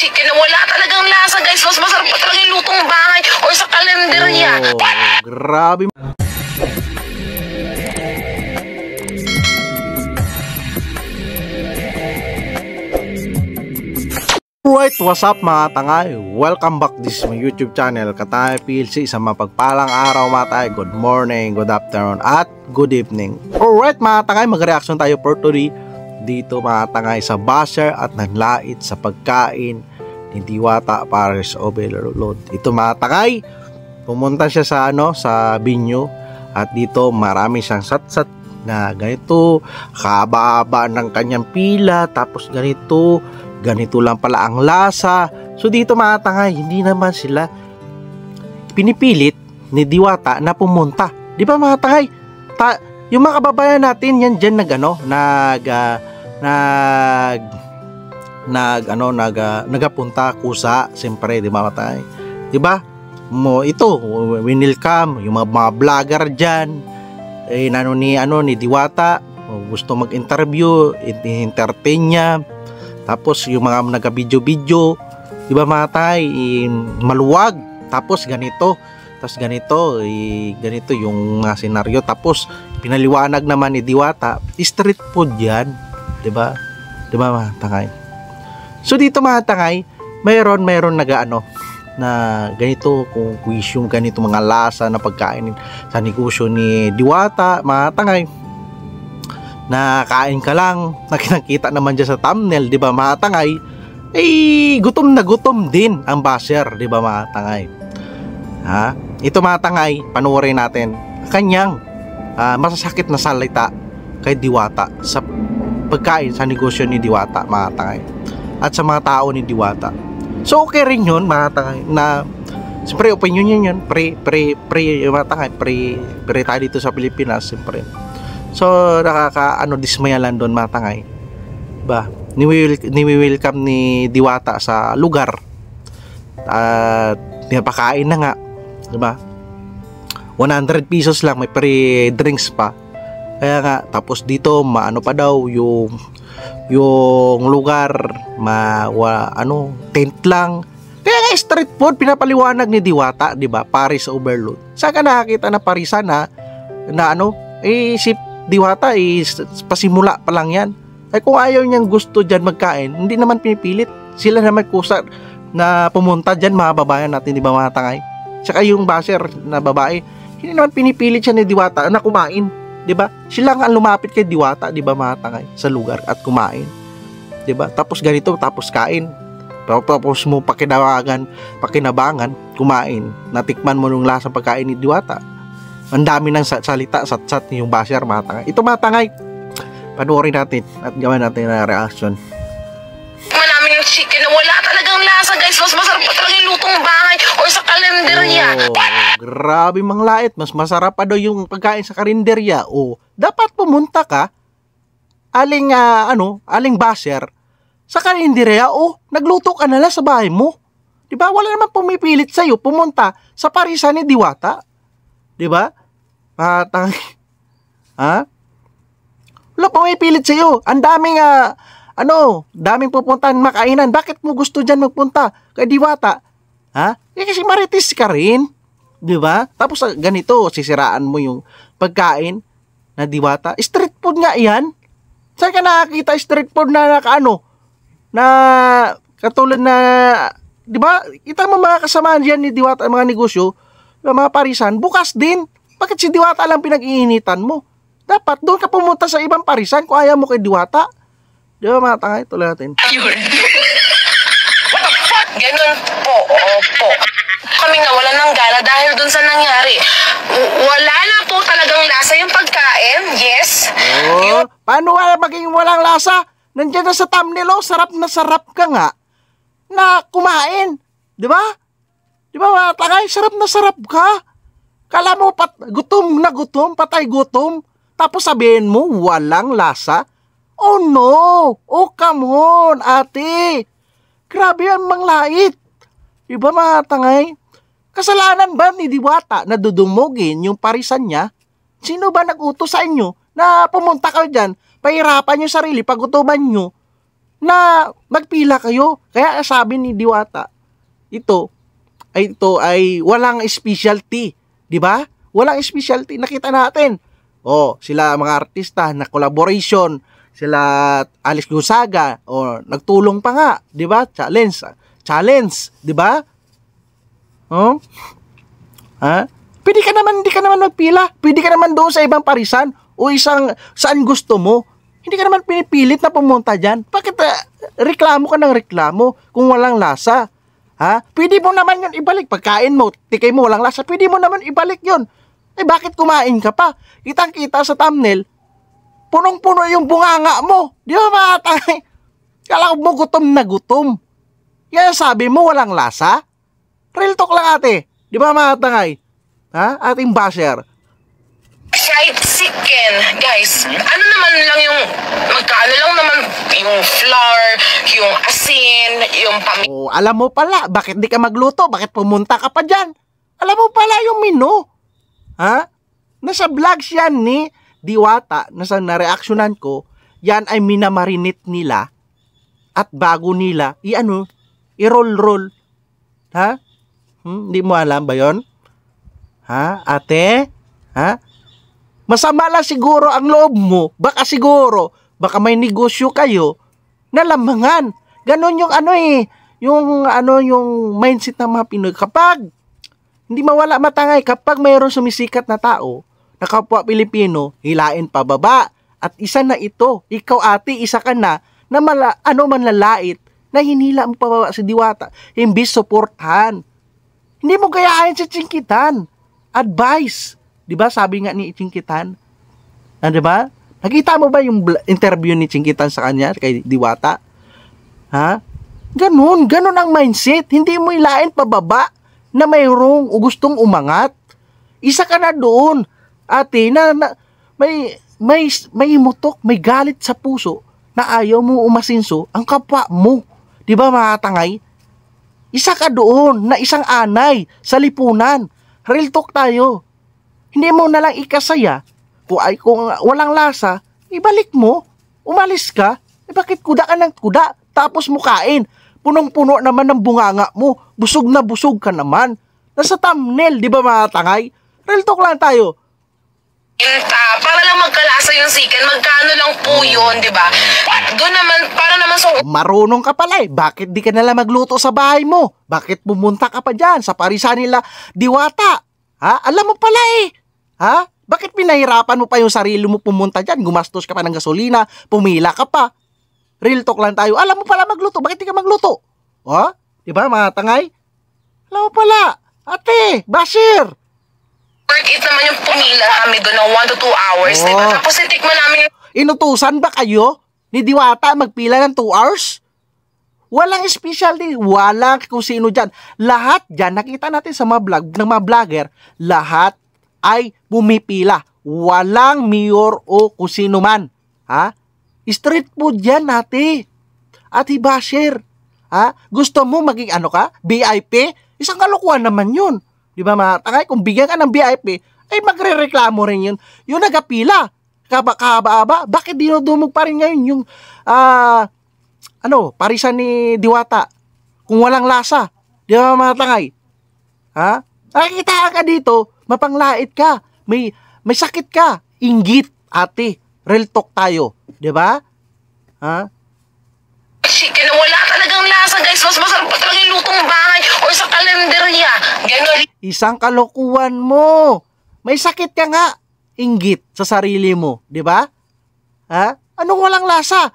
chicken na wala talagang lasa, guys. Mas masarap pa talaga yung lutong bahay or sa kalenderya. Oh, grabe. Alright, what's up mga tangay? Welcome back, this is my YouTube channel, Katay PLC. Sa mapagpalang araw mga tangay, good morning, good afternoon, at good evening. Alright mga tangay, mag-reaction tayo for today dito mga tangay sa basher at nanlait sa pagkain ni Diwata para sa overload. Ito mga tangay, pumunta siya sa sa binyo at dito marami siyang satsat na ganito, haba-haba ng kanyang pila, tapos ganito lang pala ang lasa. So dito mga tangay, hindi naman sila pinipilit ni Diwata na pumunta. Di ba mga tangay? Yung mga kababayan natin yan dyan nagapunta kusa, siyempre, di ba mga tangay? Di ba? Ito, winilcome yung mga vlogger dyan, ni Diwata, gusto mag-interview, entertain niya. Tapos yung mga nagka-video-video, di ba mga tay, maluwag. Tapos ganito yung mga senaryo. Tapos pinaliwanag naman ni Diwata, street food yan, di ba? Di ba mga tangay? So dito mga tangay, mayroon na ganito, kung yung ganito mga lasa na pagkain sa negosyo ni Diwata, mga tangay. Nakain ka lang, nakikita naman dyan sa thumbnail, di ba mga tangay, gutom na gutom din ang basher, di ba mga tangay? Ito mga tangay, panuorin natin kanyang masasakit na salita kay Diwata sa pagkain sa negosyo ni Diwata, mga tangay, at sa mga tao ni Diwata. So okay rin yun mga tangay, na siyempre opinion yun, mga tangay, pre tayo dito sa Pilipinas, siyempre. So dismaya lang doon mga tangay, ba? Ni-welcome ni Diwata sa lugar at pinapakain na nga, di ba? 100 pesos lang, may free drinks pa. Kaya nga, tapos dito pa daw yung lugar, tent lang. Kaya nga street food, pinapaliwanag ni Diwata, di ba? Paris overload. Saan ka nakakita na parisan si Diwata pasimula pa lang yan. Ay kung ayaw niyang gusto dyan magkain, hindi naman pinipilit. Sila naman kusa na pumunta dyan, mga babayan natin, di ba mga tangay? Tsaka yung basher na babae, hindi naman pinipilit siya ni Diwata na kumain, di ba? Sila nga ang lumapit kay Diwata, di ba mga tangay, sa lugar at kumain, di ba? Tapos ganito, tapos kain. Tapos mo pakinabangan, kumain. Natikman mo nung lasang pagkain ni Diwata. Ang dami ng salita, satsat yung basher, mga tangay. Ito mga tangay, panoorin natin at gawin natin na reaction. Namin yung chicken na wala talagang lasa, guys. Mas masarap pa talaga yung lutong bahay or sa kalenderya. Grabe mga lait, mas masarap pa daw yung pagkain sa kalenderya. Dapat pumunta ka, aling basher, sa kalenderya. Nagluto ka na lang sa bahay mo, di ba? Wala naman pumipilit sa'yo pumunta sa parisan ni Diwata, di ba? Wala pumipilit sa'yo. Ang daming daming pupuntahan makainan. Bakit mo gusto dyan magpunta kay Diwata? Kasi maritis ka rin, di ba? Tapos ganito, sisiraan mo yung pagkain na Diwata. Street food nga yan. Saan ka nakakita street food na na katulad na, di ba? Kita mo mga kasamahan dyan ni Diwata, mga negosyo, mga parisan, bukas din. Bakit si Diwata lang pinag-iinitan mo? Dapat doon ka pumunta sa ibang parisan kung ayaw mo kay Diwata. Di ba mga tangay? Tuloy natin. What the fuck? Ganun po. Opo. Kami nga wala ng gana dahil dun sa nangyari. Wala na po talagang lasa yung pagkain. Yes. Paano maging walang lasa? Nandiyan na sa thumbnail, sarap na sarap ka nga na kumain. Di ba? Di ba mga tangay? Sarap na sarap ka. Kala mo gutom na gutom, patay gutom. Tapos sabihin mo, walang lasa? Oh no! Oh come on, ate! Grabe yan manglait. Diba mga tangay? Kasalanan ba ni Diwata na dudumugin yung parisan niya? Sino ba nag-utos sa inyo na pumunta kayo dyan, pahirapan yung sarili, pagutuman nyo? na magpila kayo. Kaya sabi ni Diwata, ito ay walang specialty, 'di ba? Walang specialty, nakita natin. Oh, sila mga artista na collaboration, sila Alex Gonzaga, nagtulong pa nga, 'di ba? Challenge, 'di ba? Oh? Ha? Pwede ka naman, hindi ka naman magpila. Pwede ka naman doon sa ibang parisan o saan gusto mo. Hindi ka naman pinipilit na pumunta diyan. Bakit reklamo ka ng reklamo kung walang lasa? Ha? Pwede mo naman yun ibalik. Pagkain mo, tikay mo, walang lasa. Pwede mo naman ibalik yun. Eh, bakit kumain ka pa? Kitang-kita sa thumbnail, punong-puno yung bunganga mo. Di ba mga tangay? Kala mo gutom na gutom. Yan sabi mo, walang lasa? Real talk lang ate. Di ba mga tangay? Ha? Ating basher. Fried chicken, guys. Ano naman lang yung, magkaano lang naman yung flour, yung asin, yung Oh, alam mo pala, bakit di ka magluto? Bakit pumunta ka pa dyan? Alam mo pala yung menu. Ha? Nasa vlogs yan ni Diwata, nasa na-reactionan ko, yan ay minamarinate nila at bago nila, i-roll-roll. Ha? Hindi mo alam ba yon? Ha? Ate? Ha? Masama lang siguro ang loob mo. Baka may negosyo kayo na lamangan. Ganon yung yung mindset ng mga Pinoy. Kapag hindi mawala matangay, kapag mayroong sumisikat na tao, na kapwa Pilipino, hilain pababa. At isa na ito, ikaw ate, isa ka na manlalait na hinila mo pababa si Diwata. Imbis suportahan. Hindi mo gayahin si Chinkitan. Advice. Diba sabi nga ni Chinkitan? Diba? Nakita mo ba yung interview ni Chinkitan sa kanya, kay Diwata? Ha? Ganun ang mindset. Hindi mo ilain pababa na mayroong gustong umangat. Isa ka na doon, ate, na may imutok, may galit sa puso na ayaw mo umasinso ang kapwa mo. Diba mga tangay? Isa ka doon na isang anay sa lipunan. Real talk tayo. Hindi mo na lang ikasaya. Kung walang lasa, ibalik mo. Umalis ka. Bakit kuda ka ng kuda? Tapos mo kain. Punong-puno naman ng bunganga mo. Busog na busog ka naman. Nasa thumbnail, di ba mga tangay? Real talk lang tayo. Para lang magkalasa yung chicken, magkano lang po yun, di ba? Doon naman, para naman sa... Marunong ka pala eh. Bakit di ka nalang magluto sa bahay mo? Bakit pumunta ka pa dyan sa parisan nila Diwata? Ha? Alam mo pala eh. Ha? Bakit pinahirapan mo pa yung sarili mo pumunta dyan? Gumastos ka pa ng gasolina, pumila ka pa. Real talk lang tayo. Alam mo pala magluto. Bakit di ka magluto? Ha? Diba mga tangay? Alam mo pala. Ate, Bashir. Worth it naman yung pumila kami doon ng 1 to 2 hours, diba? Tapos itikman namin yung... Inutusan ba kayo ni Diwata magpila ng 2 hours? Walang specialty, walang kung sino dyan. Lahat dyan, nakita natin sa mga vlog, ng mga vlogger, lahat ay pumipila. Walang mayor o kung sino man. Ha? Street food yan, ate. Ate Bashir. Ha? Gusto mo maging VIP? Isang kalokohan naman yun. Di ba mga tangay? Kung bigyan ka ng VIP, ay magre-reklamo rin yun. Yung nagapila. Kahaba-haba. Bakit dinudumog pa rin ngayon yung parisan ni Diwata? Kung walang lasa. Di ba mga tangay? Ha? Nakikita ka dito, mapanglait ka. May sakit ka. Inggit, ate. Real talk tayo. Di ba? Ha? Chicken na wala talagang lasa, guys. Mas masarap pa talaga yung lutong bahay or sa kalenderya. Ganon. Isang kalokohan mo. May sakit ka nga. Inggit sa sarili mo. Di ba? Ha? Anong walang lasa?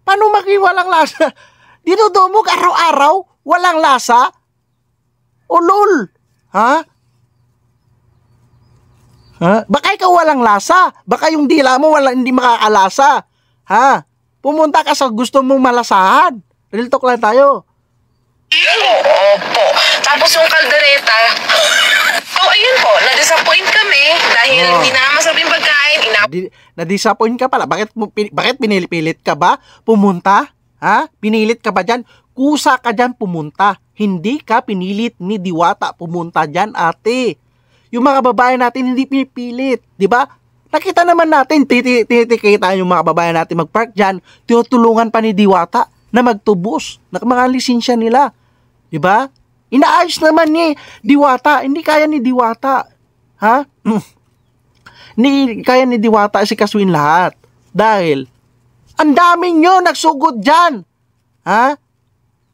Paano maging walang lasa? Dinudumog araw-araw? Walang lasa? Ulol. Ha? Ha? Baka ikaw walang lasa. Baka yung dila mo hindi makakalasa. Ha? Pumunta ka sa gusto mong malasahan. Real talk lang tayo. Opo. Tapos yung kaldereta, ayun po, na-disappoint kami dahil hindi na masarap yung pagkain. Na-disappoint ka pala. Bakit pinilit ka ba pumunta? Ha? Pinilit ka ba dyan? Kusa ka dyan pumunta. Hindi ka pinilit ni Diwata pumunta dyan, ate. Yung mga babae natin hindi pinipilit. Diba? Nakita naman natin, titikita yung mga babae natin mag-park dyan, tinutulungan pa ni Diwata. na magtubos ng mga lisensya nila. Di ba? Inaayos naman ni Diwata. Hindi kaya ni Diwata. Ha? Hindi kaya ni Diwata sikasuin lahat. Dahil, ang dami nyo nagsugod dyan. Ha?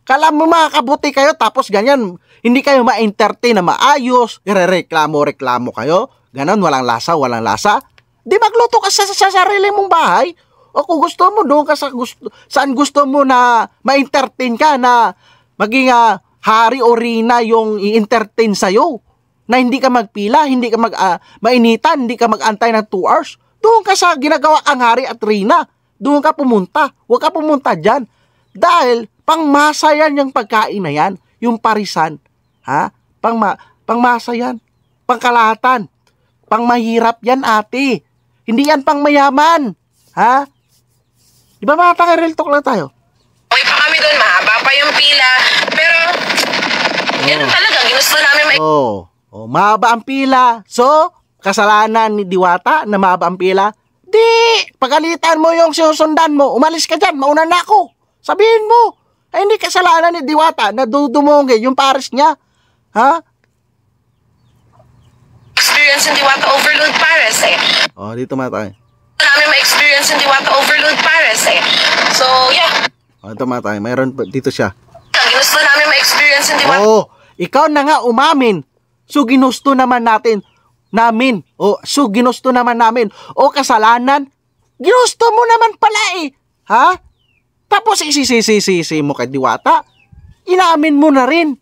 Kala mo makakabuti kayo tapos ganyan, hindi kayo ma-entertain na maayos, irereklamo kayo, ganon, walang lasa. Di magluto ka sa sarili mong bahay. O kung gusto mo, doon ka saan gusto mo na ma-entertain ka, na maging hari o rina yung i-entertain sa'yo. Na hindi ka magpila, hindi ka mainitan, hindi ka mag-antay ng 2 hours. Doon ka sa ginagawa kang hari at rina. Doon ka pumunta. Huwag ka pumunta dyan. Dahil, pangmasa yan yung pagkain na yan. Yung parisan. Ha? Pangmasa yan. Pangkalahatan. Pangmahirap yan, ate. Hindi yan pangmayaman. Ha? Di ba mga taga-real talk lang tayo? Okay pa kami doon, mahaba pa yung pila. Pero, ganun talaga, ginusto namin mahaba ang pila. So, kasalanan ni Diwata na mahaba ang pila? Di! Pagalitan mo yung sinusundan mo, umalis ka dyan, mauna na ako. Sabihin mo, ay hindi kasalanan ni Diwata na dudumongin yung pares niya. Ha? experience yung Diwata overload pares eh. Dito tayo. Namin ma-experience yung Diwata overload pares eh. So, yeah. Ito tayo. Mayroon dito siya. Ginusto namin ma-experience yung Diwata. Ikaw na nga umamin. So, ginusto naman namin. Ginusto naman namin. Kasalanan, ginusto mo naman pala eh. Ha? Tapos isisisi mo kay Diwata. Inamin mo na rin.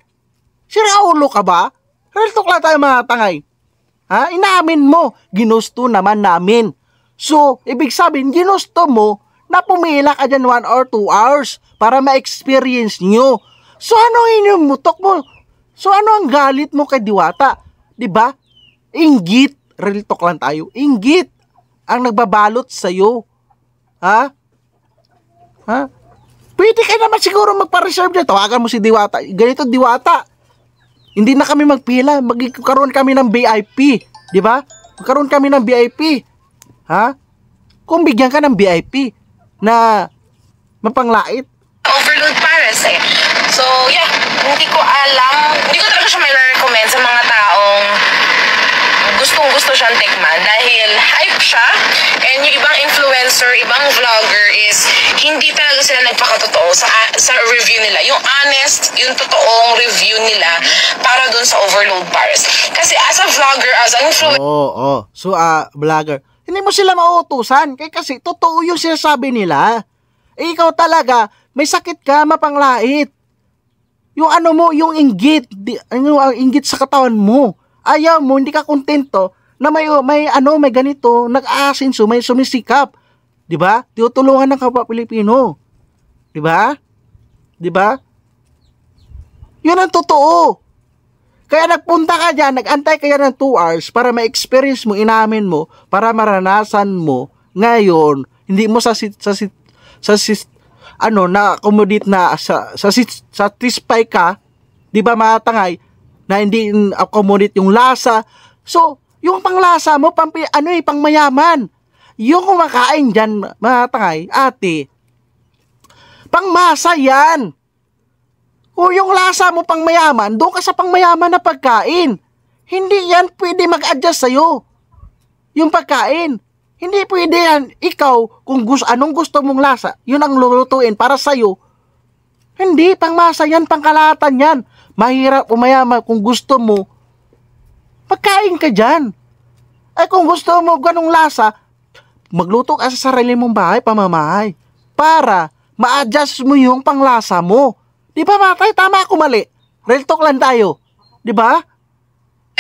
Siraulo ka ba? Real talk lang tayo mga tangay. Ha? Inamin mo. Ginusto naman namin. So, ibig sabihin, ginusto mo na pumila ka dyan 1 or 2 hours para ma-experience nyo. So, ano inumutok mo? So, ano ang galit mo kay Diwata? Diba? Inggit. Real talk lang tayo. Inggit ang nagbabalot sa'yo. Ha? Ha? Pwede ka naman siguro magpa-reserve dyan. Tawagan mo si Diwata. Ganito, Diwata. Hindi na kami magpila. Magkaroon kami ng VIP. Diba? Magkaroon kami ng VIP. Ha? Kung bigyan ka ng VIP na mapanglait. Overload pares eh. So, yeah. Hindi ko alam. Hindi ko talaga siya may recommend sa mga taong gustong-gusto siyang tikman dahil hype siya, and yung ibang influencer, ibang vlogger is hindi talaga sila nagpakatotoo sa review nila. Yung honest, yung totoong review nila para dun sa overload pares. Kasi as a vlogger, as an influencer, So, vlogger, hindi mo sila mauutusan. Kasi totoo yung sinasabi nila. Ikaw talaga, may sakit ka, mapanglait. Yung ano mo, yung inggit, yung inggit sa katawan mo. Ayaw mo, hindi ka kontento na may ganito, nag-aasinso, may sumisikap. 'Di ba? Tinutulungan ng kapwa Pilipino. 'Di ba? 'Di ba? 'Yun ang totoo. Kaya nagpunta ka diyan, nag-antay ka ng 2 hours para ma-experience mo, inamin mo, para maranasan mo. Ngayon, hindi mo na-accommodate na satisfy ka, 'di ba, mga tangay, na hindi accommodate yung lasa. So, yung panglasa mo, pangmayaman. Yung kumakain dyan, mga tangay, ate, pangmasa yan. O yung lasa mo pangmayaman, doon ka sa pangmayaman na pagkain. Hindi yan pwede mag-adjust sa'yo. Yung pagkain. Hindi pwede yan. Ikaw, kung anong gusto mong lasa, yun ang lulutuin para sa'yo. Hindi, pangmasa yan, pangkalahatan yan. Mahirap o mayaman, kung gusto mo, pagkain ka dyan. Ay kung gusto mo ganong lasa, magluto ka sa sarili mong bahay, pamamahay, para ma-adjust mo yung panglasa mo. Di ba, matay? Tama ako, mali? Real talk lang tayo. Di ba?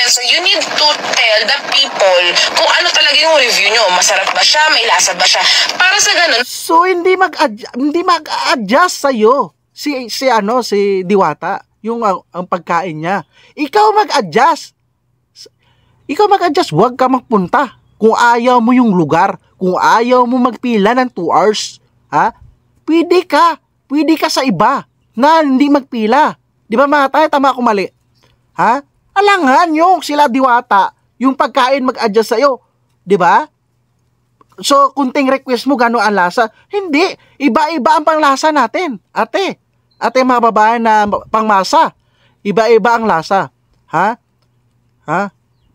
so you need to tell the people kung ano talaga yung review nyo. Masarap ba siya? May lasa ba siya? Para sa ganun. So, hindi mag-adjust sa'yo si Diwata. Yung ang pagkain niya. Ikaw mag-adjust. Huwag ka magpunta. Kung ayaw mo yung lugar, kung ayaw mo magpila ng 2 hours, ha? Pwede ka sa iba na hindi magpila. Di ba, mga tayo? Tama ako, mali? Ha? Alangan yung sila Diwata, yung pagkain mag-adjust sa'yo. Di ba? So, kunting request mo, gano'n ang lasa? Hindi. Iba-iba ang panglasa natin. Ate mga babae na pangmasa. Iba-iba ang lasa. Ha?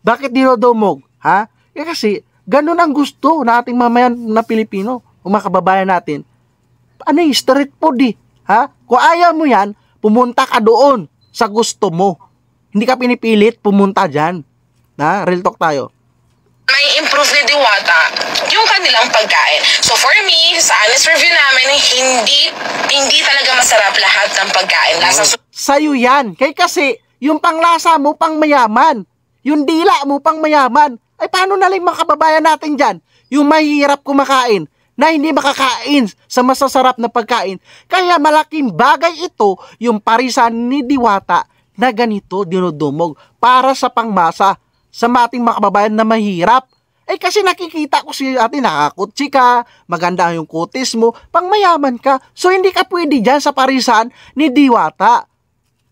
Bakit dinodumog? Ha? Kasi, gano'n ang gusto na ating mamayan na Pilipino, o mga kababayan natin. Ano yung street food Ha? Kung ayaw mo yan, pumunta ka doon sa gusto mo. Hindi ka pinipilit pumunta dyan. Real talk tayo. May improve ni Diwata yung kanilang pagkain. So for me, sa honest review namin, hindi talaga masarap lahat ng pagkain. Sa'yo yan. Kasi yung panglasa mo pang mayaman. Yung dila mo pang mayaman. Ay paano na lang mga kababayan natin dyan? Yung mahirap kumakain na hindi makakain sa masasarap na pagkain. Kaya malaking bagay ito yung parisan ni Diwata na ganito dinudumog para sa pangmasa sa ating mga kababayan na mahirap. Kasi nakikita ko si ate, nakakutsi ka, maganda yung kutis mo, pang mayaman ka. So hindi ka pwede dyan sa parisan ni Diwata.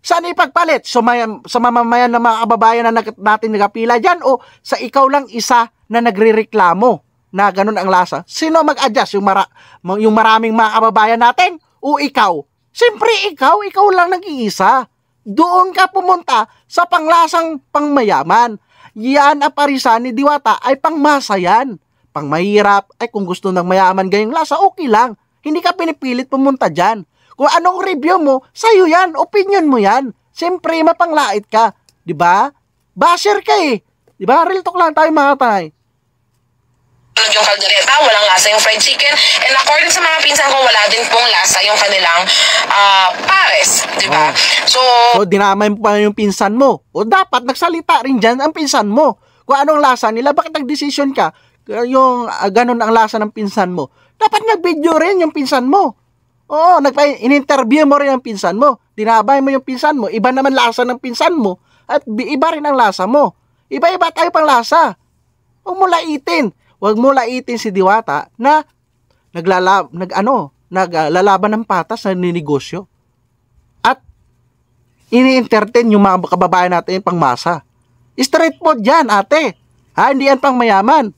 Saan ipagpalit? So, sa mamamayan ng mga kababayan na natin nagapila dyan o sa ikaw lang isa na nagre-reklamo na ganun ang lasa? Sino mag-adjust? Yung maraming mga kababayan natin o ikaw? Siyempre ikaw lang nag-iisa. Doon ka pumunta sa panglasang pangmayaman. Yan ang parisan ni Diwata ay pangmasa yan. Pangmahirap, ay kung gusto ng mayaman ganyang lasa, okay lang. Hindi ka pinipilit pumunta dyan. Kung anong review mo, sa'yo yan, opinion mo yan. Siyempre, mapanglait ka. Diba? Basher ka Diba? Real talk lang tayo mga tay. Yung kaldereta, walang lasa yung fried chicken. And according sa mga pinsan ko, wala din pong lasa yung kanilang pares. Diba? So, dinamay mo pa yung pinsan mo. O dapat nagsalita rin dyan ang pinsan mo. Kung anong lasa nila, bakit nag-decision ka? Yung ganun ang lasa ng pinsan mo. Dapat nag-video rin yung pinsan mo. Oo, in-interview mo rin ang pinsan mo. Dinabay mo yung pinsan mo. Iba naman lasa ng pinsan mo. At iba rin ang lasa mo. Iba-iba tayo pang lasa. Huwag mo laitin. Huwag mo laitin si Diwata na naglalaban ng patas na ninegosyo. At ini-entertain yung mga kababayan natin yung pangmasa. Straight food yan, ate. Hindi yan pang mayaman.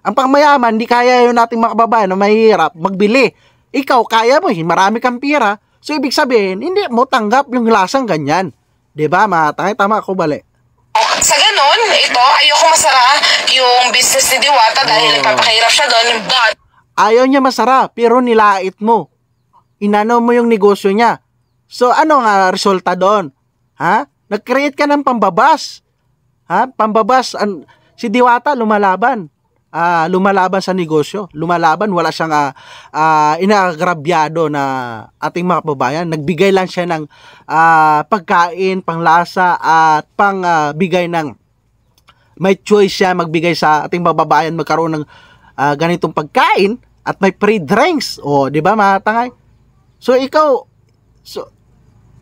Ang pang mayaman, hindi kaya yun nating mga kababayan na mahirap magbili. Ikaw, kaya mo, marami kang pira. So, ibig sabihin, hindi mo tanggap yung lasang ganyan. Diba, matangay? Tama ako, bali. Sa ganon, ayoko masara yung business ni Diwata dahil nagpapakahirap siya doon. But, ayaw niya masara, pero nilait mo. Inano mo yung negosyo niya. So, ano nga resulta doon? Nag-create ka ng pambabas. Pambabas. Si Diwata, lumalaban sa negosyo. Lumalaban, wala siyang inaagrabyado na ating mga kababayan. Nagbigay lang siya ng pagkain, panglasa at bigay ng may choice siya magbigay sa ating kababayan magkaroon ng ganitong pagkain at may free drinks. O, di ba mga tangay? So ikaw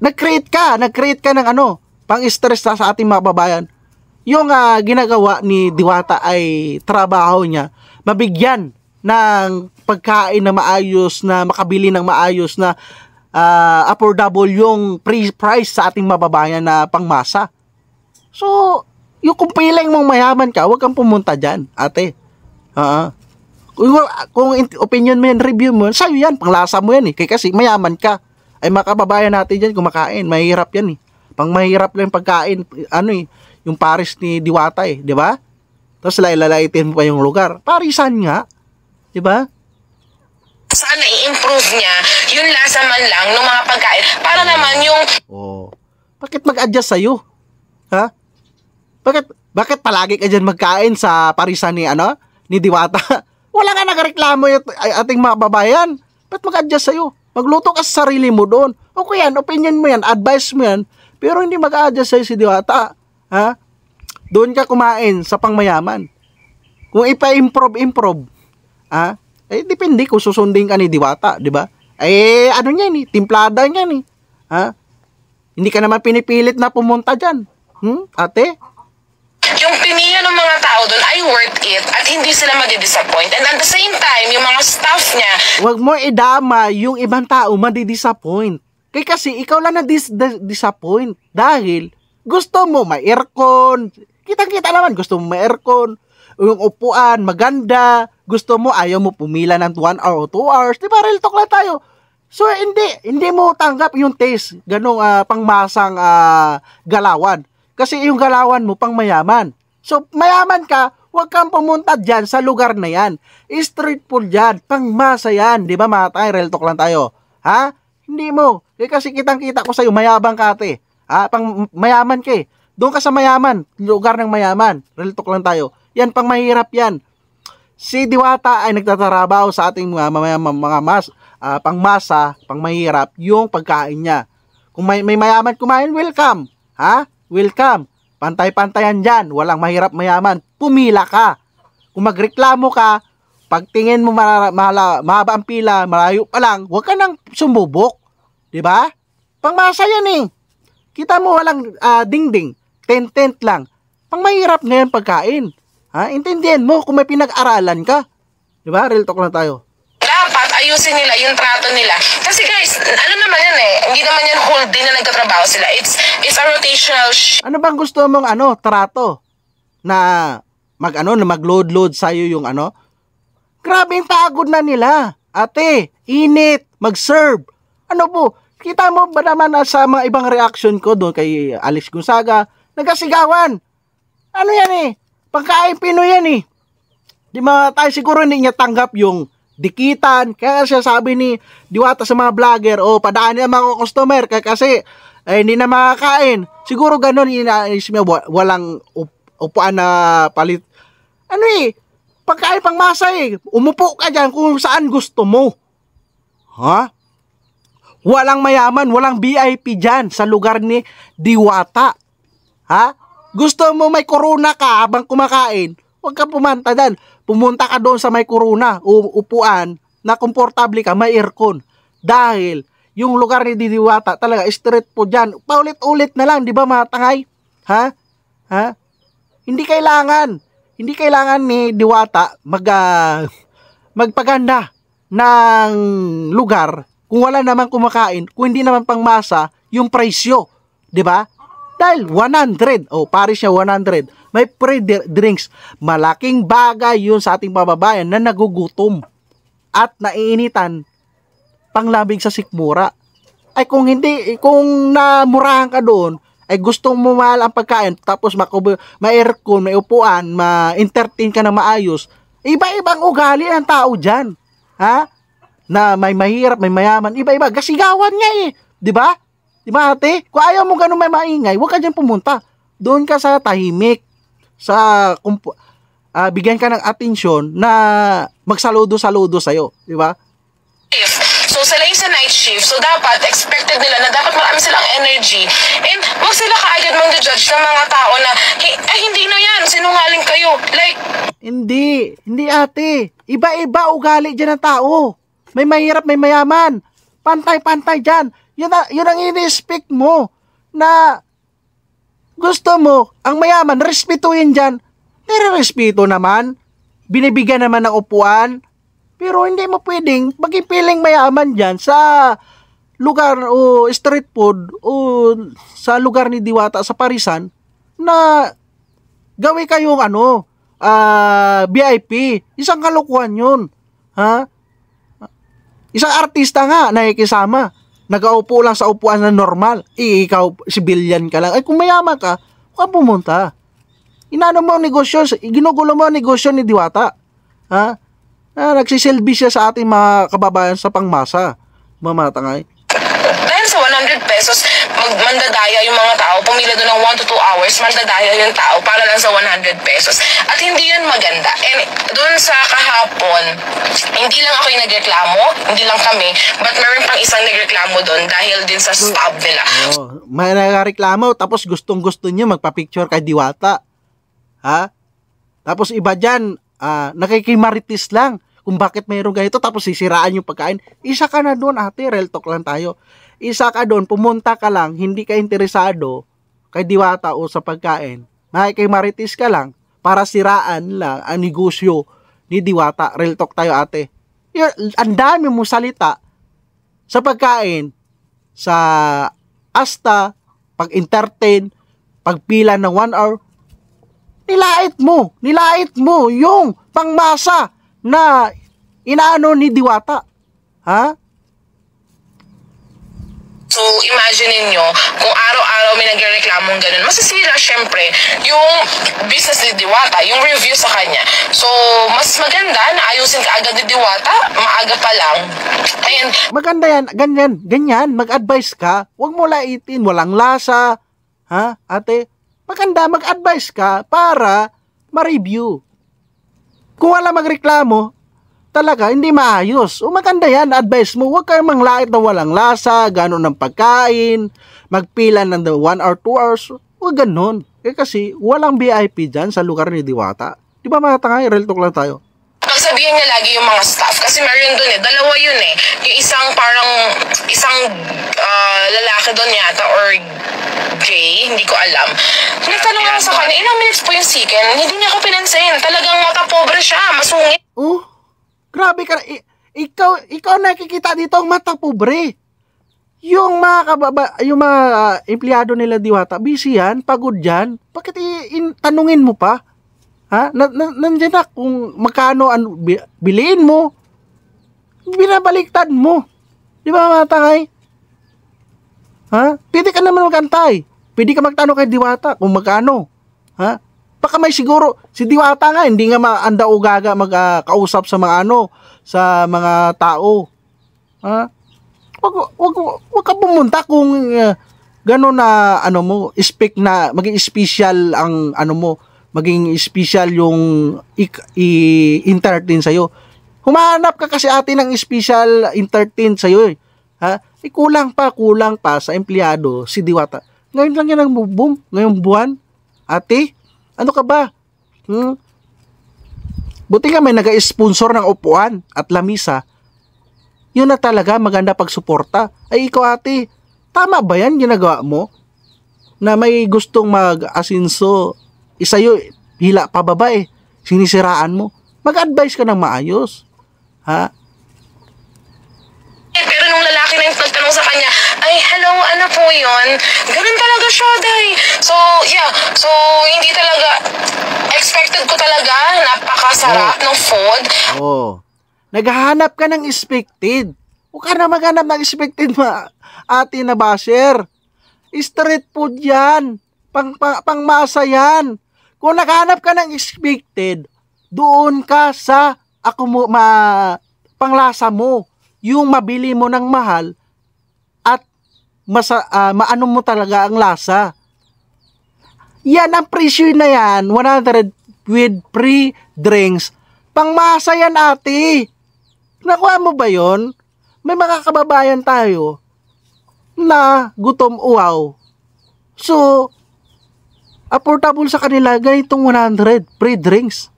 nag-create ka ng pang-stress sa ating mga kababayan. Yung ginagawa ni Diwata ay trabaho niya, mabigyan ng pagkain na maayos, na makabili ng maayos, na affordable yung price sa ating mababayan na pangmasa. So, yung kung piling mong mayaman ka, huwag kang pumunta dyan, ate. Kung opinion mo yan, review mo, sa'yo yan, panglasa mo yan kasi mayaman ka. Ay mga kababayan natin dyan kumakain, mahirap yan Pang mahirap lang pagkain, yung pares ni Diwata di ba? Tapos lalaitin mo pa yung lugar. Parisan nga, di ba? Sana i-improve niya yung lasa man lang ng mga pagkain para naman yung... Bakit mag-adjust sa'yo? Bakit palagi ka dyan magkain sa parisan ni Diwata? Wala nga nagreklamo yung ating mga babayan. Ba't mag-adjust sa'yo? Magluto ka sa sarili mo doon. Okay yan, opinion mo yan, advice mo yan, pero hindi mag-adjust sa'yo si Diwata. Doon ka kumain sa pangmayaman. Kung ipa-improve, depende kung susundin ka ni Diwata, di ba? Ano niyan timplada niyan Hindi ka naman pinipilit na pumunta dyan. Ate? Yung pinili ng mga tao doon ay worth it at hindi sila madidisappoint. And at the same time, yung mga staff niya... Huwag mo idama yung ibang tao madidisappoint. Kasi ikaw lang na-disappoint dahil gusto mo may aircon. Kitang-kita naman, gusto mo may aircon. Yung upuan, maganda. gusto mo, ayaw mo pumila ng 1 hour o 2 hours, di ba, real talk lang tayo. So, hindi mo tanggap yung taste, ganong pangmasang galawan. Kasi yung galawan mo, pang mayaman. So, mayaman ka, huwag kang pumunta dyan sa lugar na yan. Street food dyan, pangmasa yan, di ba, mga tayo, real talk lang tayo. Ha? Hindi mo. Kasi kitang-kita ko sa'yo, mayabang ka, ate. Ha? Pang mayaman ka eh. Doon ka sa mayaman, lugar ng mayaman. Real talk lang tayo. Yan, pang mahirap yan. Si Diwata ay nagtatrabaho sa ating mga pangmasa, pang mahirap, yung pagkain niya. Kung may mayaman kumain, welcome. Ha? Welcome. Pantay-pantayan dyan. Walang mahirap mayaman. Pumila ka. Kung magreklamo ka, pagtingin mo mahaba ang pila, malayo pa lang, huwag ka nang sumubok. Diba? Pangmasa yan eh. Kita mo walang dingding. Tent lang. Pang mahirap ngayon pagkain. Ha? Intindihan mo kung may pinag-aralan ka. Diba? Real talk lang tayo. Dapat ayusin nila yung trato nila. Kasi guys, ano naman yan eh. Hindi naman yan whole day na nagtatrabaho sila. It's a rotational Ano bang gusto mong trato? Na mag-load sa'yo yung Grabe yung pagod na nila. Ate, init, mag-serve. Ano po? Kita mo ba naman sa mga ibang reaction ko doon kay Alex Gonzaga, nagasigawan. Ano yan eh? Pagkain Pinoy yan eh. Di ba tayo siguro hindi niya tanggap yung dikitan. Kaya siya sabi ni Diwata sa mga vlogger, padaan niya mga customer kasi hindi na makakain. Siguro ganun inaayos niya, walang upuan na palit. Ano eh? Pagkain pangmasa eh. Umupo ka dyan kung saan gusto mo. Ha? Walang mayaman, walang VIP dyan sa lugar ni Diwata. Ha? Gusto mo may corona ka habang kumakain, huwag ka pumunta dyan. Pumunta ka doon sa may corona, upuan, na komportable ka, may aircon. Dahil yung lugar ni Diwata talaga, street food dyan. Paulit-ulit na lang, di ba mga tangay? Ha? Ha? Hindi kailangan ni Diwata magpaganda ng lugar kung wala naman kumakain, kung hindi naman pangmasa yung presyo, 'di ba? Dahil 100, pares siya 100. May free drinks. Malaking bagay 'yun sa ating kababayan na nagugutom at naiinitan panglabing sa sikmura. Ay kung namurahan ka doon, ay gustong mo mahal ang pagkain, tapos may aircon, may upuan, ma-entertain ka na maayos, iba-ibang ugali ang tao dyan. Ha? Na may mahirap, may mayaman, iba-iba. Gasigawan nga eh. Di ba? Di ba ate? Kung ayaw mo ganun may maingay, huwag ka dyan pumunta. Doon ka sa tahimik. Bigyan ka ng atensyon na magsaludo-saludo sa'yo. Di ba? So sila yung sa night shift. So dapat, expected nila na dapat marami silang energy. And huwag sila kaagad mag-judge ng mga tao na, hindi na yan, sinungaling kayo. Like, Hindi ate. Iba-iba ugali dyan ng tao. May mahirap, may mayaman. Pantay-pantay dyan. Yun ang i-respect mo. Na gusto mo, ang mayaman, respetuhin dyan. Nire-respeto naman. Binibigyan naman ng upuan. Pero hindi mo pwedeng maging piling mayaman dyan sa lugar o street food o sa lugar ni Diwata sa Parisan na gawin kayong VIP. Isang kalokohan yun. Ha? Isang artista nga nakikisama. Nagaupo lang sa upuan na normal. Ikaw, civilian ka lang. Ay kung mayaman ka, huwag pumunta. Inano mo ang negosyo, ginugulo mo ang negosyo ni Diwata. Ha? Nagsisilbi siya sa ating mga kababayan sa pangmasa. Mga tangay. dahil sa 100 pesos, mandadaya yung mga tao, pumila doon ng 1 to 2 hours, mandadaya yung tao para lang sa 100 pesos. At hindi yun maganda. And doon sa kahapon, hindi lang ako yung nagreklamo, hindi lang kami, but meron pang isang nagreklamo doon dahil din sa staff nila. May nagreklamo, tapos gustong-gusto niya magpa-picture kay Diwata. Ha? Tapos iba dyan, nakikimaritis lang kung bakit mayroong ganito, tapos sisiraan yung pagkain. Isa ka na doon, ate, real talk lang tayo. Isa ka doon, pumunta ka lang, hindi ka interesado kay Diwata o sa pagkain. Nakikimaritis ka lang para siraan lang ang negosyo ni Diwata. Real talk tayo, ate. Ang dami mong salita sa pagkain, sa asta, pag-entertain, pagpila ng 1 hour, nilait mo yung pangmasa na inaano ni Diwata. Ha? So, imagine ninyo, kung araw-araw may nagre-reklamong ganun, masisira syempre yung business ni Diwata, yung review sa kanya. So, mas maganda na ayusin ka agad ni Diwata, maaga pa lang. And, maganda yan, ganyan, mag-advise ka, huwag mo laitin, walang lasa, ha, ate, maganda, mag-advise ka para ma-review. Kung wala magreklamo, talaga, hindi maayos. O maganda yan, advice mo, huwag kayong manglait na walang lasa, gano'n ng pagkain, magpila ng 1 or 2 hours, huwag gano'n. Kasi walang VIP dyan sa lugar ni Diwata. Di ba mga tangay, real talk lang tayo. pagsabihan niya lagi yung mga staff, kasi meron dun dalawa yun yung isang lalaki doon yata, or gay, hindi ko alam. Nagtanong ako sa kanya, ilang minutes po yung siken? Hindi niya ako pinansin. Talagang mata pobre siya, masungit. Oh, grabe ka. Ikaw nakikita dito ang mata pobre. Yung mga empleyado nila Diwata, busy yan, pagod yan. Bakit tanungin mo pa? Ha? Nandiyan na kung magkano biliin mo. Binabaliktad mo. Di ba mga tangay? Ha? Pwede ka naman magantay. Pwede ka magtanong kay Diwata kung magkano. Ha? Baka may siguro, si Diwata nga, hindi nga maanda o gaga magkausap sa sa mga tao. Ha? Wag ka pumunta kung gano'n na, speak na, maging special ang, maging special yung entertain sa'yo. Humahanap ka kasi ate ng special entertain sa'yo eh. Ha? Kulang pa sa empleyado si Diwata. Ngayon lang yan ang boom, ngayong buwan. Ate, ano ka ba? Buti nga may nag-sponsor ng upuan at lamisa. Yun na talaga maganda pagsuporta. Ay ikaw ate, tama ba yan ginagawa mo? Na may gustong mag-asinso, isayo hila pababa sinisiraan mo. Mag-advise ka ng maayos. Ha? Pero nung lalaki na yung nagtanong sa kanya, ay, hello, ano po yun? Ganun talaga siya, day. So, yeah. So, hindi talaga, expected ko talaga, napakasarap ng food. Naghahanap ka ng expected. Huwag ka na maghanap ng expected, ate na basher. Street food yan. Pangmasa yan. Kung naghahanap ka ng expected, doon ka sa panglasa mo. Yung mabili mo ng mahal at maano mo talaga ang lasa. Yan ang presyo na yan, 100 with free drinks. Pangmasa yan ate. Nakuha mo ba yon? May mga kababayan tayo na gutom uwaw. So, affordable sa kanila ganitong 100 free drinks.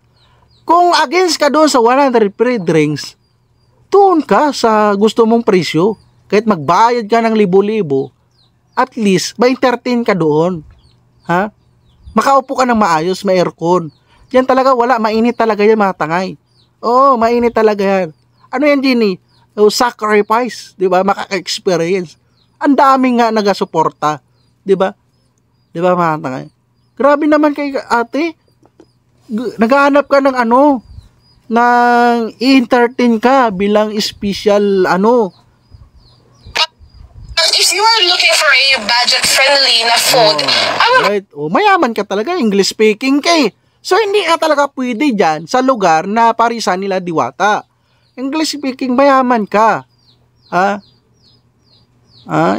Kung against ka doon sa 100 free drinks, doon ka sa gusto mong presyo. Kahit magbayad ka ng libo-libo, at least, ma-entertain ka doon. Ha? Makaupo ka ng maayos, may aircon. Yan talaga, wala. Mainit talaga yan, mga tangay. Oo, mainit talaga yan. Ano yan, Jenny? Sacrifice. Diba? Makaka-experience. Ang daming nga nagasuporta. Diba? Diba, mga tangay? Grabe naman kay ate. Naghahanap ka ng nang i-entertain ka bilang special If you are looking for a budget-friendly na food, right. Mayaman ka talaga, English speaking ka So, hindi ka talaga pwede dyan sa lugar na parisan nila Diwata. English speaking, mayaman ka.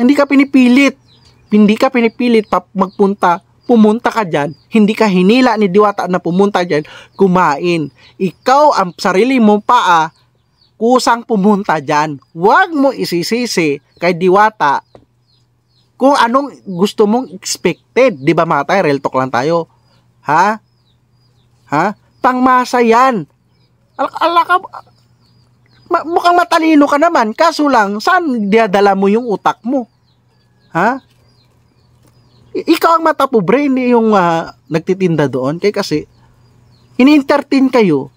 Hindi ka pinipilit. Hindi ka pinipilit pumunta ka dyan, hindi ka hinila ni Diwata na pumunta dyan, kumain. Ikaw, ang sarili mo kusang pumunta dyan. Huwag mo isisisi kay Diwata kung anong gusto mong expected. Di ba mga tayo? Real talk lang tayo. Ha? Pangmasa yan. Mukhang matalino ka naman, kaso lang, saan diadala mo yung utak mo? Ha? Ikaw ang mata pobre, hindi yung nagtitinda doon. Kasi, ini-entertain kayo.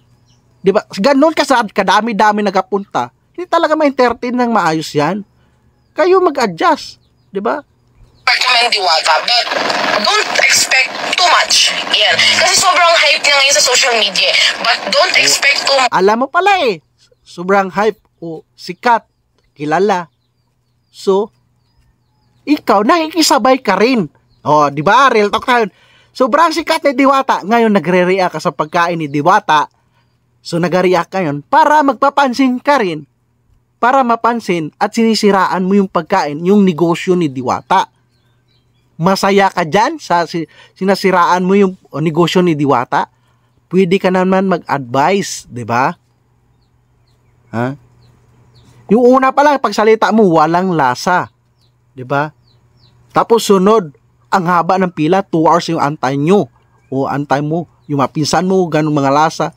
Di ba? Ganon kadami-dami nagapunta. Hindi talaga ma-entertain ng maayos yan. Kayo mag-adjust. Di ba? recommend Diwata. But don't expect too much. Yan. Kasi sobrang hype niya ngayon sa social media. But don't expect too much. Alam mo pala sobrang hype o sikat, kilala. So, ikaw nakikisabay ka rin. Oh, di ba? Real talk tayo. Sobrang sikat ni Diwata. Ngayon nagre-react ka sa pagkain ni Diwata. So nag-react ka yun para magpapansin ka rin. Para mapansin at sinisiraan mo yung pagkain, yung negosyo ni Diwata. Masaya ka dyan sa sinasiraan mo yung negosyo ni Diwata. Pwede ka naman mag-advise, di ba? Ha? Yung una pa lang, pagsalita mo, walang lasa. Di ba? Tapos sunod, ang haba ng pila, 2 hours yung antay nyo. O antay mo, yung mapinsan mo, ganun mga lasa.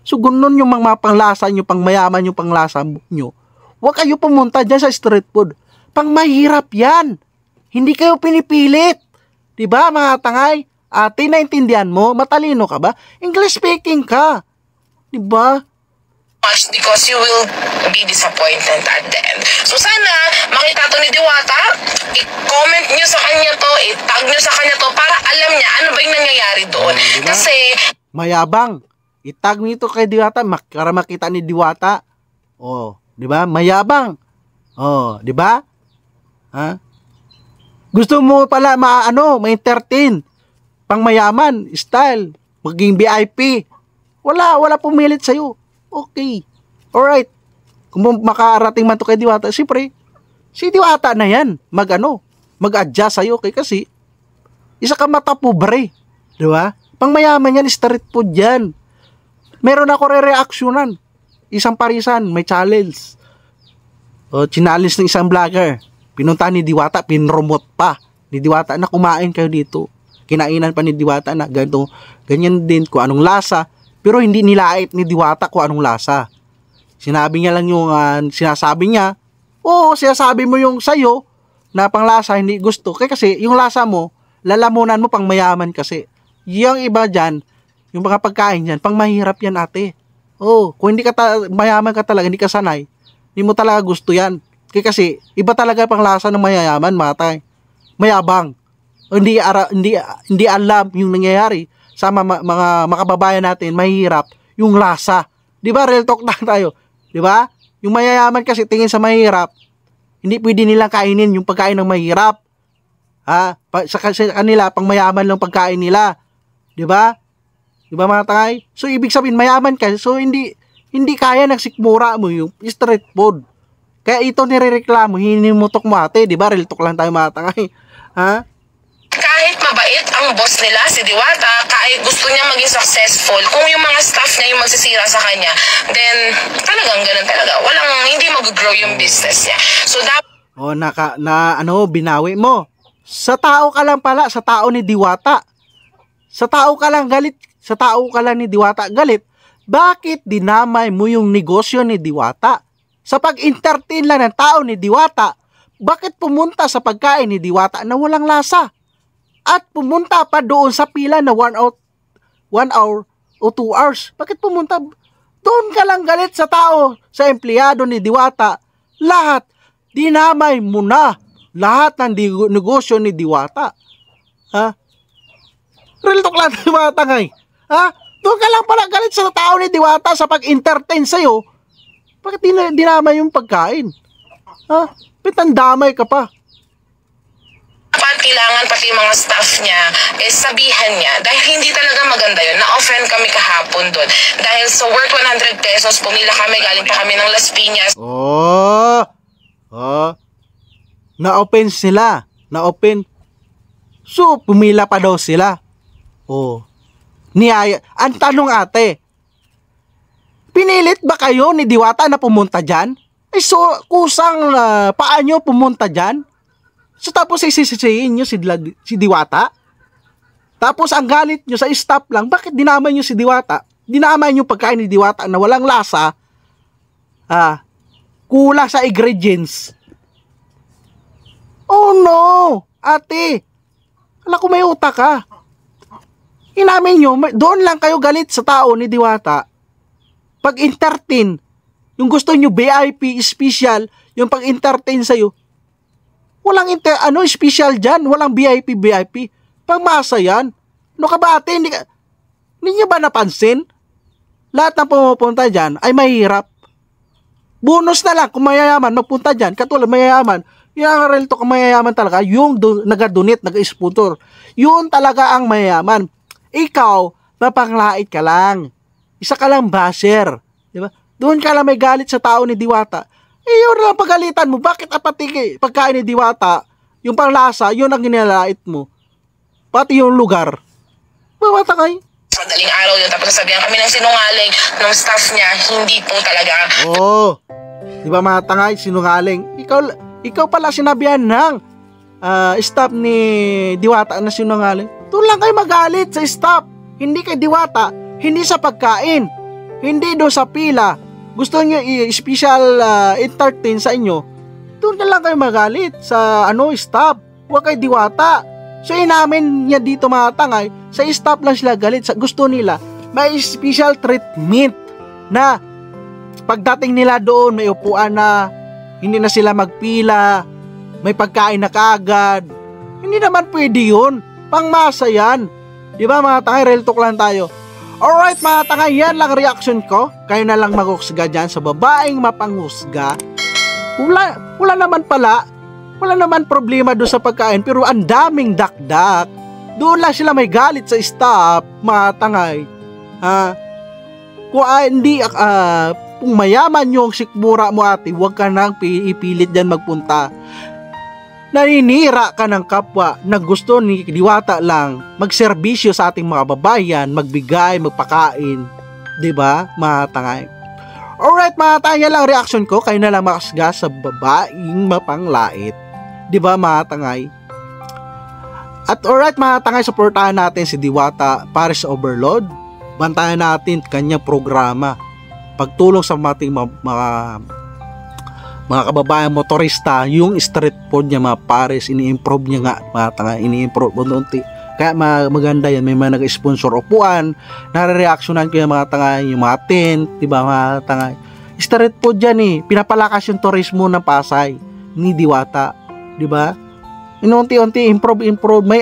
So, ganun yung mga panglasa nyo, pangmayaman yung panglasa nyo. Huwag kayo pumunta dyan sa street food. Pangmahirap yan. Hindi kayo pinipilit. Diba, mga tangay? Ate, naintindihan mo? Matalino ka ba? English speaking ka. Diba? Much because you will be disappointed at the end. So sana makita to ni Diwata, i-comment nyo sa kanya to, i-tag nyo sa kanya to para alam niya ano ba yung nangyayari doon. Diba? Kasi mayabang. I-tag nito kay Diwata para makita ni Diwata. Oh, 'di ba? Mayabang. Oh, 'di ba? Ha? Gusto mo pala ma-entertain. Pangmayaman, style, maging VIP. Wala pumilit sa iyo. Okay. Alright. Kung makarating man to kay Diwata, siyempre, si Diwata na yan. Mag-adjust sa'yo. Kasi, isa ka matapobre. Di ba? Pangmayaman yan, street food yan. Meron ako re-reactionan. Isang parisan, may challenge. O, challenge ng isang vlogger. Pinunta ni Diwata, pinromote pa. Ni Diwata na kumain kayo dito. Kinainan pa ni Diwata na ganyan din kung anong lasa. Pero hindi nilait ni Diwata kung anong lasa. Sinabi niya lang yung sinasabi niya. Oo, sinasabi mo yung sayo na panglasa hindi gusto. Kasi yung lasa mo, lalamunan mo pang mayaman kasi. Yung iba dyan, yung mga pagkain dyan, pang mahirap yan ate. Oo, kung hindi ka mayaman ka talaga, hindi ka sanay, hindi mo talaga gusto yan. Kasi iba talaga pang lasa ng mayayaman, matay. Mayabang. Hindi alam yung nangyayari. Sa mga makababayan natin, mahirap yung lasa. Di ba? Real talk na tayo. Di ba? Yung mayayaman kasi tingin sa mahirap, hindi pwede nilang kainin yung pagkain ng mahirap. Ha? Sa kanila, pang mayaman lang pagkain nila. Di ba? Di ba mga tangay? So, ibig sabihin, mayaman ka. So, hindi kaya nagsikmura mo yung street food. Kaya ito nirereklamo, hinimutok mo ate. Di ba? Real talk lang tayo mga tangay. Ha? kahit mabait ang boss nila, si Diwata, kahit gusto niya maging successful, kung yung mga staff niya yung magsisira sa kanya, then talagang ganun talaga. Hindi mag-grow yung business niya. So, binawi mo. Sa tao ka lang pala, sa tao ni Diwata. Sa tao ka lang galit, sa tao ka lang ni Diwata galit. Bakit dinamay mo yung negosyo ni Diwata? Sa pag-entertain lang ng tao ni Diwata, bakit pumunta sa pagkain ni Diwata na walang lasa? At pumunta pa doon sa pila na 1 hour o 2 hours. Bakit pumunta? Doon ka lang galit sa tao, sa empleyado ni Diwata. Lahat, dinamay mo na. Lahat ng negosyo ni Diwata. Ha? Real talk lang mga tangay. Ha? Doon ka lang pala galit sa tao ni Diwata sa pag-entertain sa'yo. Bakit dinamay yung pagkain? Ha? Pitandamay ka pa. Kailangan pati yung mga staff niya sabihan niya dahil hindi talaga maganda yun. Na-offend kami kahapon doon dahil sa worth 100 pesos pumila kami, galing pa kami ng Las Piñas. Na-open sila. Na-open. So, pumila pa daw sila. Ang tanong ate, pinilit ba kayo ni Diwata na pumunta dyan? So, kusang paano pumunta dyan? So, tapos isisisihin nyo si Diwata? Tapos, ang galit nyo sa staff lang, bakit dinamay nyo si Diwata? Dinamay nyo pagkain ni Diwata na walang lasa, kulang sa ingredients. Oh no! Ate, alam ko may utak ka. Inamin nyo, doon lang kayo galit sa tao ni Diwata. Pag-entertain, yung gusto nyo VIP, special, yung pag-entertain sa'yo, Walang special dyan. Walang VIP. Pangmasa yan. Ano ka ba ate? Hindi nyo ba napansin? Lahat ng pumupunta dyan ay mahirap. Bonus na lang kung mayayaman, magpunta dyan. Katulad mayayaman. Yung ang real talk, mayayaman talaga. Yung nag-donate, nag-sponsor. Yun talaga ang mayayaman. Ikaw, mapanglait ka lang. Isa ka lang basher. Diba? Doon ka lang may galit sa tao ni Diwata. Yun lang pagalitan mo. Bakit apatiki pagkain ni Diwata, yung panglasa, yun ang ginalait mo. Pati yung lugar. Mamatangay. Madaling araw yun. Tapos sasabihan kami ng sinungaling ng staff niya. Hindi po talaga. Oo. Diba matangay, sinungaling. Ikaw pala sinabihan ng staff ni Diwata na sinungaling. Doon lang kayo magalit sa staff. Hindi kay Diwata. Hindi sa pagkain. Hindi doon sa pila. Gusto nyo i-special entertain sa inyo. Doon na lang kayo magalit sa staff. Huwag kay Diwata. So inamin niya dito mga tangay, sa staff lang sila galit. Gusto nila may special treatment na pagdating nila doon may upuan na, hindi na sila magpila, may pagkain na kaagad. Hindi naman pwede yun. Pangmasa yan. Diba mga tangay, real talk lang tayo. Alright mga tangay, yan lang reaction ko. Kayo na lang maghusga dyan sa babaeng mapanghusga. Wala naman pala. Wala naman problema doon sa pagkain, pero ang daming dakdak. Doon lang sila may galit sa staff, mga tangay. Kung mayaman yung sikmura mo ate, huwag ka nang ipilit dyan magpunta. Naninira ka ng kapwa na gusto ni Diwata lang magserbisyo sa ating mga babayan, magbigay, magpakain. Diba, mga tangay? Alright mga tangay, yan lang reaction ko. Kayo na lang makasga sa babaeng mapanglait. Diba mga tangay? At alright mga tangay, supportahan natin si Diwata Paris Overload. Bantayan natin kanyang programa. Pagtulong sa ating mga kababayan motorista, yung street food niya mga Paris, ini-improve niya nga mga tangay, ini-improve unti. Kaya maganda yan, may mga nag-sponsor upuan, nare-reactionan ko yung mga tangay, yung mga tent, diba mga tangay. Street food yan pinapalakas yung turismo ng Pasay ni Diwata. Diba? Inunti-unti, improve. May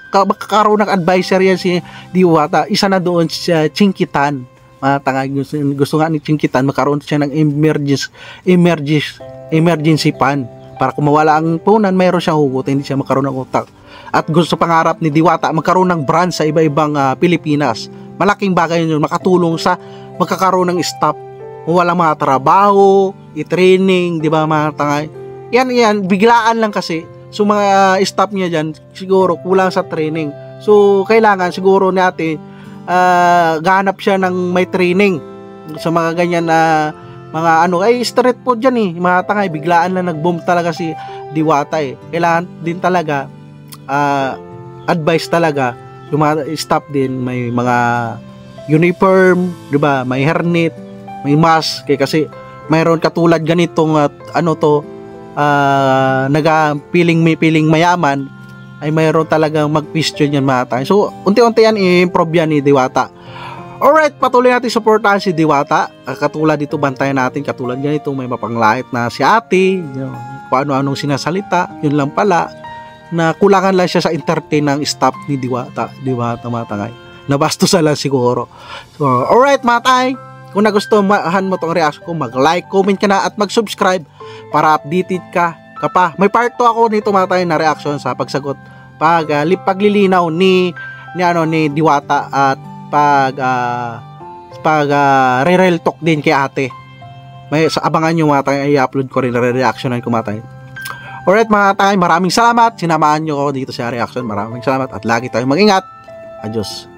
kakaroon ng advisor yan si Diwata. Isa na doon sa Chinkitan. Mga tangay, gusto nga ni Chinkitan, makaroon siya ng emergency fund. Para kung mawala ang punan, mayroon siyang hugot, hindi siya makaroon ng utak. At gusto pangarap ni Diwata, magkaroon ng branch sa iba-ibang Pilipinas. Malaking bagay yun, makatulong sa magkakaroon ng staff. Kung walang mga trabaho, i-training, di ba mga tangay? Yan, biglaan lang kasi. So mga staff niya dyan, siguro kulang sa training. So kailangan siguro natin gahanap siya ng may training sa mga ganyan na mga street food dyan mga tangay, biglaan lang nag-boom talaga si Diwata Kailangan din talaga advice talaga yung mga staff din, may mga uniform, diba? May hairnet, may mask, kasi mayroon katulad ganitong piling mayaman, ay mayroon talagang mag-question yan mga tayo. So unti-unti yan i-improve yan ni Diwata. Alright, patuloy natin supportahan si Diwata. Katulad dito, bantayan natin katulad ganito, may mapanglait na si ate, kung ano-anong sinasalita, yun lang pala na kulangan lang siya sa entertain ng staff ni Diwata mga tangay. Nabastusan lang siguro. So alright mga tayo, kung nagustuhan mo tong reaction ko, mag-like, comment ka na at mag-subscribe para updated ka pa. May part 2 ako nito mga tayo na reaction sa pagsagot, paglilinaw ni Diwata at re-real talk din kay ate. May abangan nyo mga tayo, i-upload ko rin, re-reactionan ko mga tayo. Alright mga tayo, maraming salamat, sinamahan nyo ako dito sa reaction. Maraming salamat at lagi tayong mag-ingat. Adios.